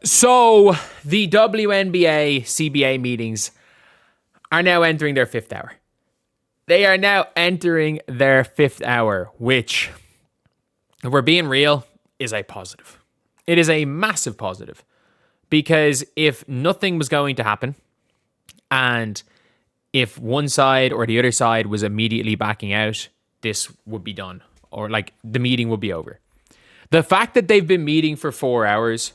So the WNBA CBA meetings are now entering their fifth hour. They are now entering their fifth hour, which, if we're being real, is a positive. It is a massive positive. Because if nothing was going to happen, and if one side or the other side was immediately backing out, this would be done. Or like the meeting would be over. The fact that they've been meeting for 4 hours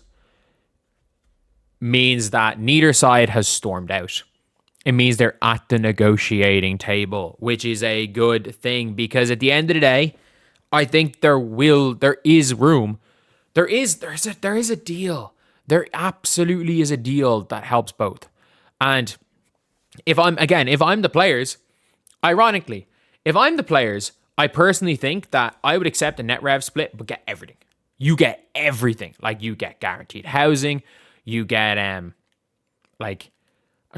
means that neither side has stormed out. It means they're at the negotiating table, which is a good thing, because at the end of the day, I think there is room. There is a deal. There absolutely is a deal that helps both. And if I'm the players, ironically, I personally think that I would accept a net rev split, but get everything. You get everything. Like, you get guaranteed housing, you get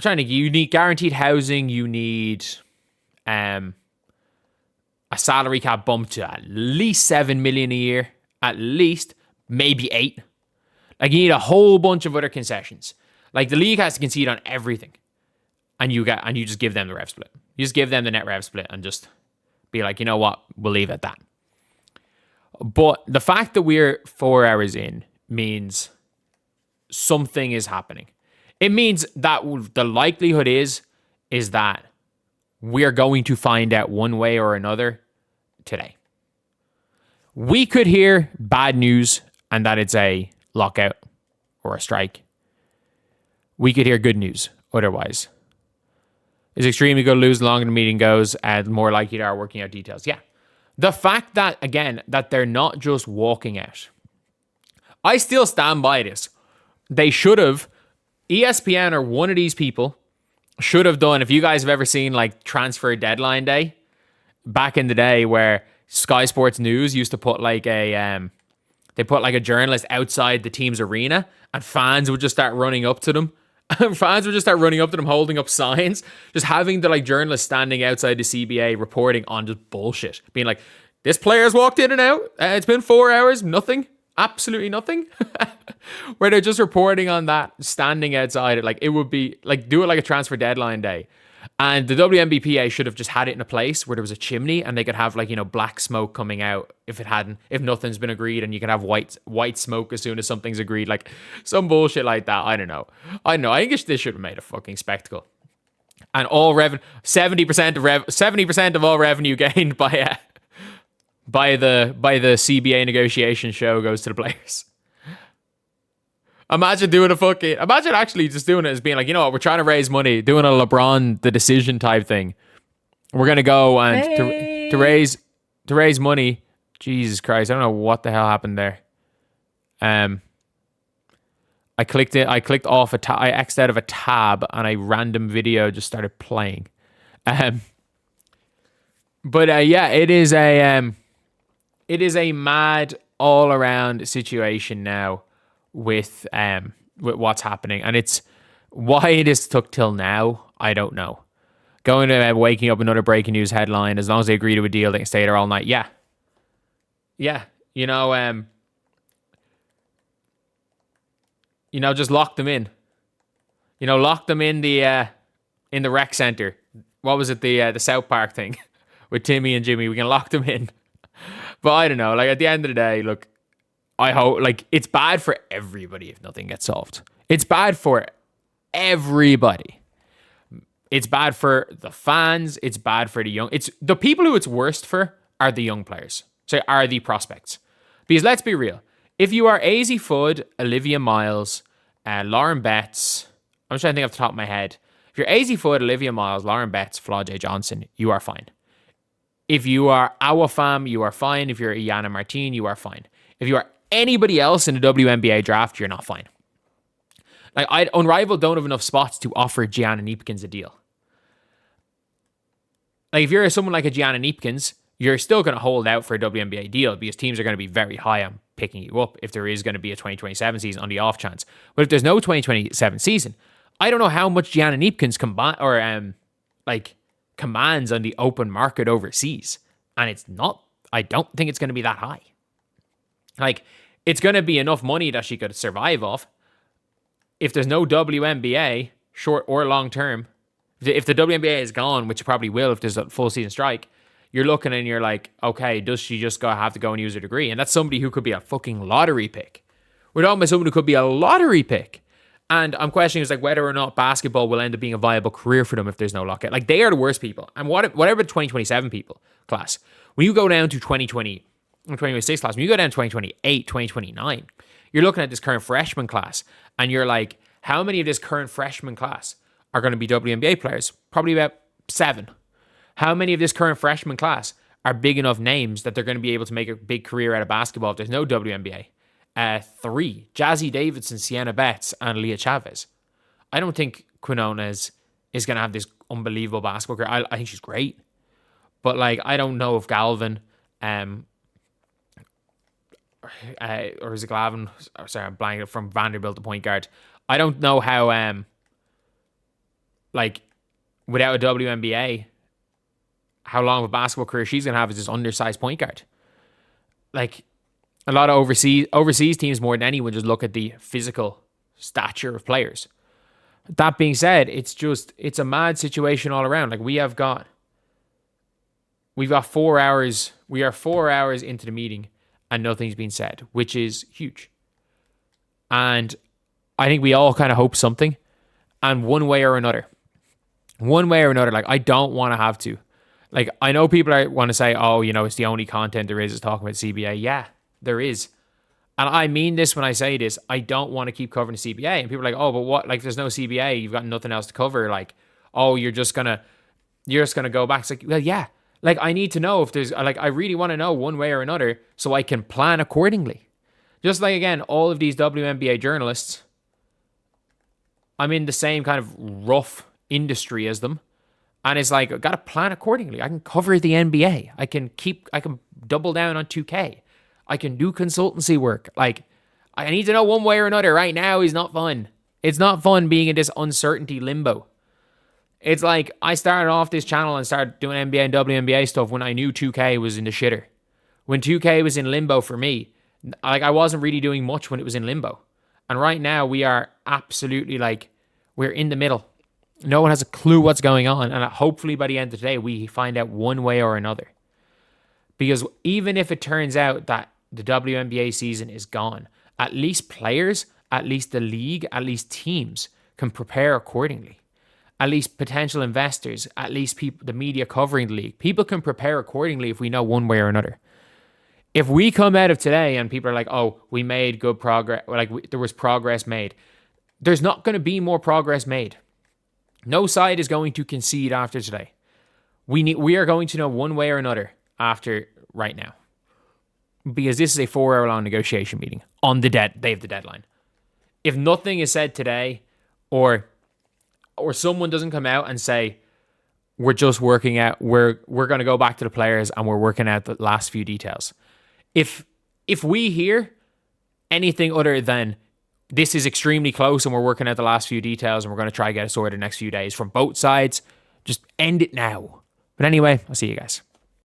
you need guaranteed housing, you need a salary cap bump to at least 7 million a year, at least, maybe 8. Like, you need a whole bunch of other concessions. Like, the league has to concede on everything. And you just give them the rev split. You just give them the net rev split and just be like, you know what, we'll leave it at that. But the fact that we're 4 hours in means something is happening. It means that the likelihood is that we're going to find out one way or another today. We could hear bad news and that it's a lockout or a strike. We could hear good news otherwise. It's extremely good to lose the longer the meeting goes, and the more likely they are working out details. Yeah. The fact that, again, that they're not just walking out. I still stand by this. They should have, ESPN or one of these people should have done, if you guys have ever seen like transfer deadline day, back in the day where Sky Sports News used to put like a journalist outside the team's arena, and fans would just start running up to them. Holding up signs, just having the journalists standing outside the CBA reporting on just bullshit, being like, this player's walked in and out. It's been 4 hours, nothing, absolutely nothing. Where they're just reporting on that, standing outside it. Like, it would be like, do it like a transfer deadline day. And the WNBPA should have just had it in a place where there was a chimney and they could have black smoke coming out if nothing's been agreed, and you can have white smoke as soon as something's agreed, like some bullshit like that. I don't know. I think this should have made a fucking spectacle. And all 70% of all revenue gained by the CBA negotiation show goes to the players. Imagine actually just doing it as being like, you know what, we're trying to raise money, doing a LeBron the decision type thing. We're gonna go and to raise money. Jesus Christ, I don't know what the hell happened there. I clicked off I X'd out of a tab and a random video just started playing. Yeah, it is a mad all around situation now with what's happening, and it's why this took till now, I don't know. Going to waking up another breaking news headline. As long as they agree to a deal, they can stay there all night. Yeah, just lock them in. Lock them in the rec center. What was it, the South Park thing with Timmy and Jimmy? We can lock them in. But I don't know. Like, at the end of the day, look, I hope, it's bad for everybody if nothing gets solved. It's bad for everybody. It's bad for the fans. It's bad for the young. It's the people who it's worst for are the young players. So are the prospects. Because let's be real. If you are Azzi Fudd, Olivia Miles, Lauren Betts, I'm trying to think off the top of my head. If you're Azzi Fudd, Olivia Miles, Lauren Betts, Flaw J. Johnson, you are fine. If you are Awafam, you are fine. If you're Iana Martin, you are fine. If you are anybody else in the WNBA draft, you're not fine. Unrivaled don't have enough spots to offer Gianna Neepkins a deal. If you're someone like a Gianna Neepkins, you're still going to hold out for a WNBA deal because teams are going to be very high on picking you up if there is going to be a 2027 season on the off chance. But if there's no 2027 season, I don't know how much Gianna Neepkins commands on the open market overseas. And I don't think it's going to be that high. It's going to be enough money that she could survive off. if there's no WNBA, short or long term, if the WNBA is gone, which it probably will if there's a full season strike, you're looking and you're like, okay, does she just have to go and use her degree? And that's somebody who could be a fucking lottery pick. We're talking about someone who could be a lottery pick. And I'm questioning is like whether or not basketball will end up being a viable career for them if there's no lockout. Like, they are the worst people. And whatever the 2027 people class, when you go down to 2020, 2026 class, when you go down to 2028, 2029, you're looking at this current freshman class and you're like, how many of this current freshman class are going to be WNBA players? Probably about 7. How many of this current freshman class are big enough names that they're going to be able to make a big career out of basketball if there's no WNBA? 3. Jazzy Davidson, Sienna Betts, and Leah Chavez. I don't think Quinona is going to have this unbelievable basketball career. I think she's great. But, like, I don't know if Galvin, or is it Glavin? Oh, sorry, I'm blanking from Vanderbilt, the point guard. I don't know how, like, without a WNBA, how long of a basketball career she's going to have as this undersized point guard. Like, a lot of overseas teams more than anyone just look at the physical stature of players. That being said, it's a mad situation all around. Like, we've got 4 hours. We are 4 hours into the meeting and nothing's been said, which is huge. And I think we all kind of hope something. And one way or another, like, I don't want to have to. Like, I know people want to say, oh, you know, it's the only content there is talking about CBA. Yeah, there is. And I mean this when I say this. I don't want to keep covering the CBA. And people are like, oh, but what? Like, if there's no CBA, you've got nothing else to cover. Like, oh, you're just gonna go back. It's like, well, yeah. Like, I need to know if there's, like, I really want to know one way or another so I can plan accordingly. Just like, again, all of these WNBA journalists, I'm in the same kind of rough industry as them. And it's like, I've got to plan accordingly. I can cover the NBA. I can double down on 2K. I can do consultancy work. Like, I need to know one way or another. Right now is not fun. It's not fun being in this uncertainty limbo. It's like, I started off this channel and started doing NBA and WNBA stuff when I knew 2K was in the shitter. When 2K was in limbo for me, like, I wasn't really doing much when it was in limbo. And right now we are absolutely, like, we're in the middle. No one has a clue what's going on. And hopefully by the end of the day, we find out one way or another. Because even if it turns out that the WNBA season is gone, at least players, at least the league, at least teams can prepare accordingly. At least potential investors, at least people, the media covering the league, people can prepare accordingly if we know one way or another. If we come out of today and people are like, oh, we made good progress, like, there was progress made, there's not going to be more progress made. No side is going to concede after today. We are going to know one way or another after right now. Because this is a 4-hour-long negotiation meeting on the day of the deadline. If nothing is said today, or someone doesn't come out and say, we're just working out, we're going to go back to the players and we're working out the last few details. If we hear anything other than this is extremely close and we're working out the last few details and we're going to try to get it sorted the next few days from both sides, just end it now. But anyway, I'll see you guys.